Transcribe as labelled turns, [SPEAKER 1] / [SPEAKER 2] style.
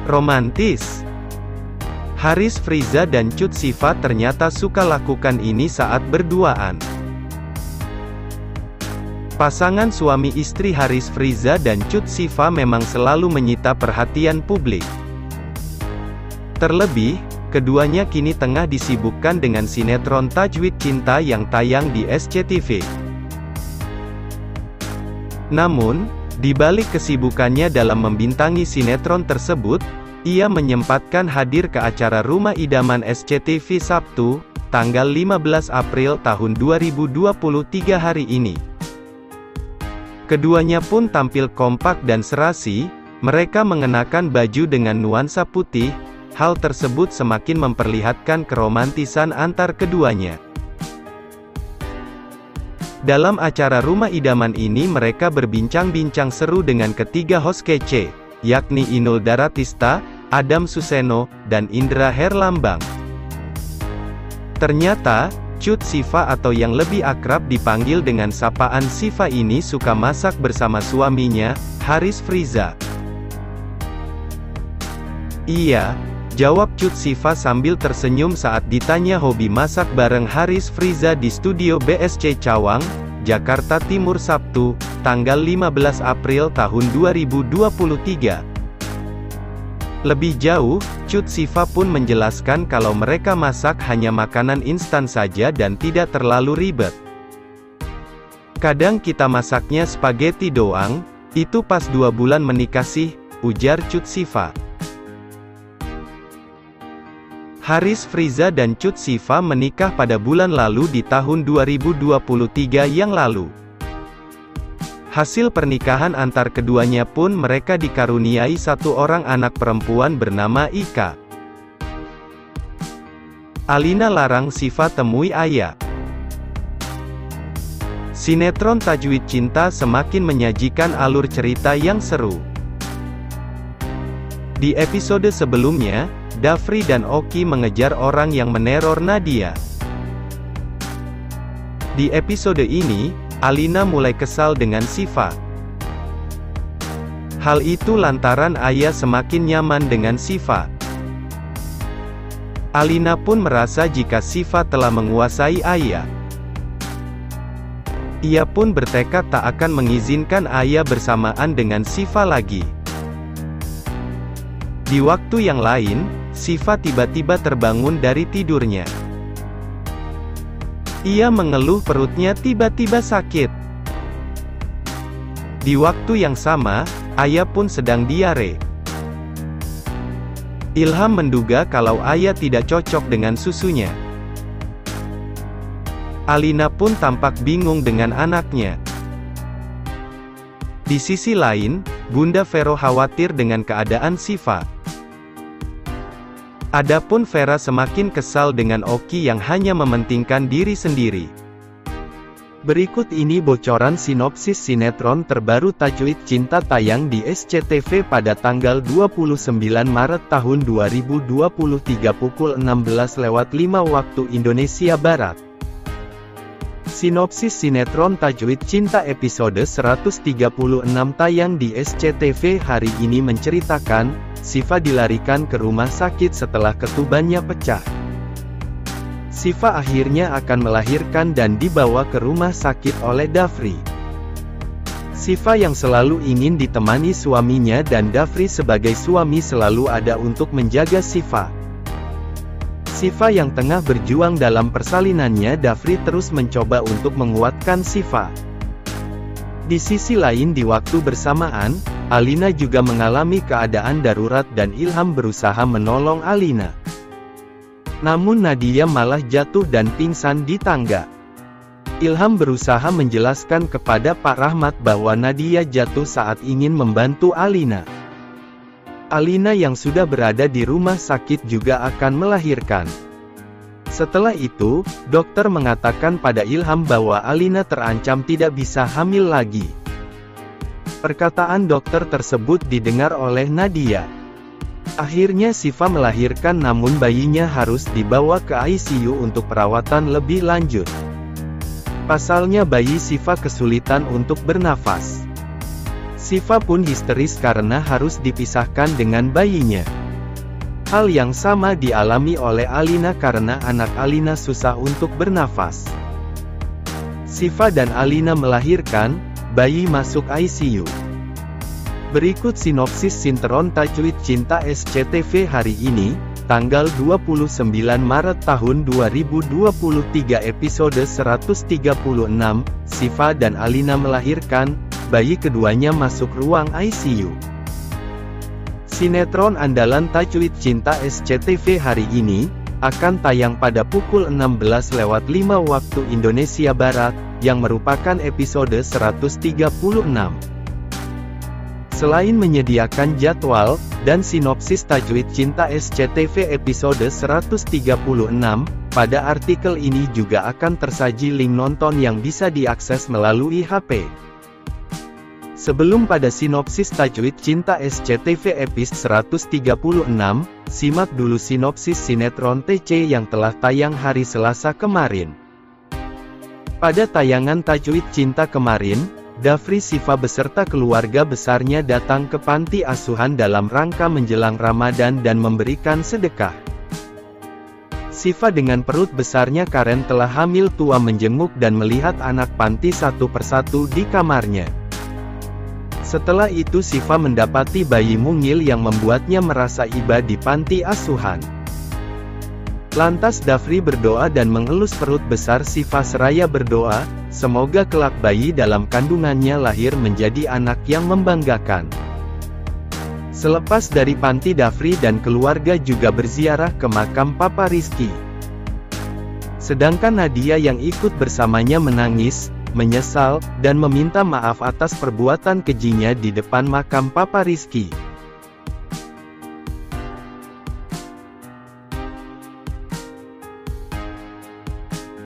[SPEAKER 1] Romantis. Haris Friza dan Cut Siva ternyata suka lakukan ini saat berduaan. Pasangan suami istri Haris Friza dan Cut Siva memang selalu menyita perhatian publik. Terlebih, keduanya kini tengah disibukkan dengan sinetron Tajwid Cinta yang tayang di SCTV. Namun, di balik kesibukannya dalam membintangi sinetron tersebut, ia menyempatkan hadir ke acara Rumah Idaman SCTV Sabtu, tanggal 15 April tahun 2023 hari ini. Keduanya pun tampil kompak dan serasi, mereka mengenakan baju dengan nuansa putih, hal tersebut semakin memperlihatkan keromantisan antar keduanya. Dalam acara Rumah Idaman ini mereka berbincang-bincang seru dengan ketiga host kece, yakni Inul Daratista, Adam Suseno, dan Indra Herlambang. Ternyata, Cut Siva atau yang lebih akrab dipanggil dengan sapaan Siva ini suka masak bersama suaminya, Haris Friza. Iya, jawab Cut Siva sambil tersenyum saat ditanya hobi masak bareng Haris Friza di studio BSC Cawang, Jakarta Timur Sabtu, tanggal 15 April tahun 2023. Lebih jauh, Cut Siva pun menjelaskan kalau mereka masak hanya makanan instan saja dan tidak terlalu ribet. Kadang kita masaknya spaghetti doang, itu pas 2 bulan menikah sih, ujar Cut Siva. Haris Friza dan Cut Siva menikah pada bulan lalu di tahun 2023 yang lalu. Hasil pernikahan antar keduanya pun mereka dikaruniai satu orang anak perempuan bernama Ika. Alina larang Siva temui ayah. Sinetron Tajwid Cinta semakin menyajikan alur cerita yang seru. Di episode sebelumnya, Dafri dan Oki mengejar orang yang meneror Nadia. Di episode ini, Alina mulai kesal dengan Siva. Hal itu lantaran ayah semakin nyaman dengan Siva. Alina pun merasa jika Siva telah menguasai ayah. Ia pun bertekad tak akan mengizinkan ayah bersamaan dengan Siva lagi. Di waktu yang lain, Siva tiba-tiba terbangun dari tidurnya. Ia mengeluh perutnya tiba-tiba sakit. Di waktu yang sama, ayah pun sedang diare. Ilham menduga kalau ayah tidak cocok dengan susunya. Alina pun tampak bingung dengan anaknya. Di sisi lain, Bunda Vero khawatir dengan keadaan Siva. Adapun Vera semakin kesal dengan Oki yang hanya mementingkan diri sendiri. Berikut ini bocoran sinopsis sinetron terbaru Tajwid Cinta tayang di SCTV pada tanggal 29 Maret tahun 2023 pukul 16.05 waktu Indonesia Barat. Sinopsis sinetron Tajwid Cinta episode 136 tayang di SCTV hari ini menceritakan, Siva dilarikan ke rumah sakit setelah ketubannya pecah. Siva akhirnya akan melahirkan dan dibawa ke rumah sakit oleh Dafri. Siva yang selalu ingin ditemani suaminya dan Dafri sebagai suami selalu ada untuk menjaga Siva. Siva yang tengah berjuang dalam persalinannya, Dafri terus mencoba untuk menguatkan Siva. Di sisi lain di waktu bersamaan, Alina juga mengalami keadaan darurat dan Ilham berusaha menolong Alina. Namun Nadia malah jatuh dan pingsan di tangga. Ilham berusaha menjelaskan kepada Pak Rahmat bahwa Nadia jatuh saat ingin membantu Alina. Alina yang sudah berada di rumah sakit juga akan melahirkan. Setelah itu, dokter mengatakan pada Ilham bahwa Alina terancam tidak bisa hamil lagi. Perkataan dokter tersebut didengar oleh Nadia. Akhirnya Siva melahirkan, namun bayinya harus dibawa ke ICU untuk perawatan lebih lanjut. Pasalnya bayi Siva kesulitan untuk bernafas. Siva pun histeris karena harus dipisahkan dengan bayinya. Hal yang sama dialami oleh Alina karena anak Alina susah untuk bernafas. Siva dan Alina melahirkan, bayi masuk ICU. Berikut sinopsis sinetron Tajwid Cinta SCTV hari ini, tanggal 29 Maret tahun 2023 episode 136, Siva dan Alina melahirkan, bayi keduanya masuk ruang ICU. Sinetron andalan Tajwid Cinta SCTV hari ini, akan tayang pada pukul 16.05 waktu Indonesia Barat, yang merupakan episode 136. Selain menyediakan jadwal dan sinopsis Tajwid Cinta SCTV episode 136, pada artikel ini juga akan tersaji link nonton yang bisa diakses melalui HP. Sebelum pada sinopsis Tajwid Cinta SCTV episode 136, simak dulu sinopsis sinetron TC yang telah tayang hari Selasa kemarin. Pada tayangan Tajwid Cinta kemarin, Dafri Siva beserta keluarga besarnya datang ke panti asuhan dalam rangka menjelang Ramadan dan memberikan sedekah. Siva dengan perut besarnya Karen telah hamil tua menjenguk dan melihat anak panti satu persatu di kamarnya. Setelah itu Siva mendapati bayi mungil yang membuatnya merasa iba di panti asuhan. Lantas Dafri berdoa dan mengelus perut besar Siva seraya berdoa, semoga kelak bayi dalam kandungannya lahir menjadi anak yang membanggakan. Selepas dari panti, Dafri dan keluarga juga berziarah ke makam Papa Rizky. Sedangkan Nadia yang ikut bersamanya menangis, menyesal, dan meminta maaf atas perbuatan kejinya di depan makam Papa Rizky.